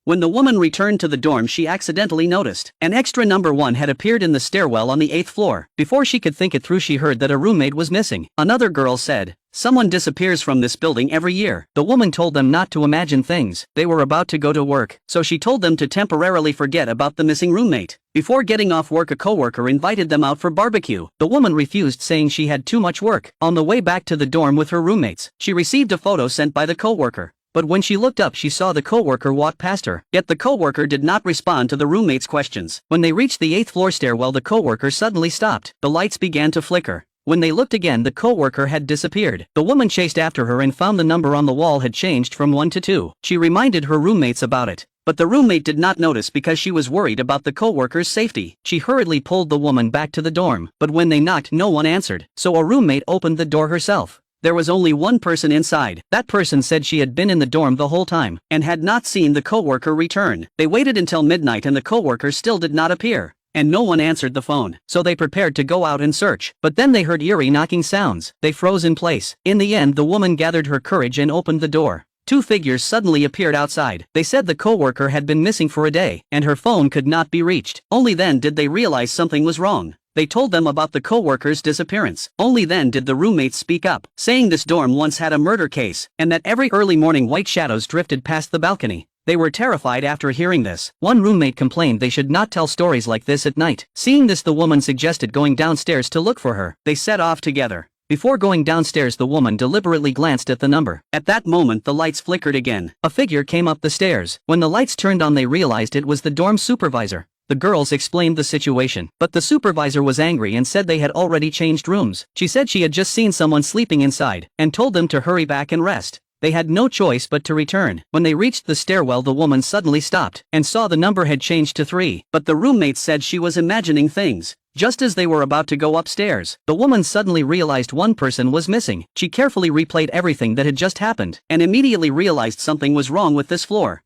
When the woman returned to the dorm, she accidentally noticed an extra number 1 had appeared in the stairwell on the 8th floor. Before she could think it through, she heard that a roommate was missing. Another girl said, "Someone disappears from this building every year." The woman told them not to imagine things. They were about to go to work, so she told them to temporarily forget about the missing roommate. Before getting off work, a coworker invited them out for barbecue. The woman refused, saying she had too much work. On the way back to the dorm with her roommates, she received a photo sent by the coworker. But when she looked up, she saw the coworker walk past her. Yet the coworker did not respond to the roommate's questions. When they reached the 8th floor stairwell, the coworker suddenly stopped. The lights began to flicker. When they looked again, the coworker had disappeared. The woman chased after her and found the number on the wall had changed from 1 to 2. She reminded her roommates about it, but the roommate did not notice because she was worried about the coworker's safety. She hurriedly pulled the woman back to the dorm, but when they knocked, no one answered, so a roommate opened the door herself. There was only one person inside. That person said she had been in the dorm the whole time and had not seen the coworker return. They waited until midnight and the coworker still did not appear, and no one answered the phone, so they prepared to go out and search. But then they heard eerie knocking sounds. They froze in place. In the end, the woman gathered her courage and opened the door. 2 figures suddenly appeared outside. They said the coworker had been missing for a day, and her phone could not be reached. Only then did they realize something was wrong. They told them about the coworker's disappearance. Only then did the roommates speak up, saying this dorm once had a murder case, and that every early morning white shadows drifted past the balcony. They were terrified after hearing this. One roommate complained they should not tell stories like this at night. Seeing this, the woman suggested going downstairs to look for her. They set off together. Before going downstairs, the woman deliberately glanced at the number. At that moment, the lights flickered again. A figure came up the stairs. When the lights turned on, they realized it was the dorm supervisor. The girls explained the situation, but the supervisor was angry and said they had already changed rooms. She said she had just seen someone sleeping inside, and told them to hurry back and rest. They had no choice but to return. When they reached the stairwell, the woman suddenly stopped and saw the number had changed to 3, but the roommates said she was imagining things. Just as they were about to go upstairs, the woman suddenly realized one person was missing. She carefully replayed everything that had just happened and immediately realized something was wrong with this floor.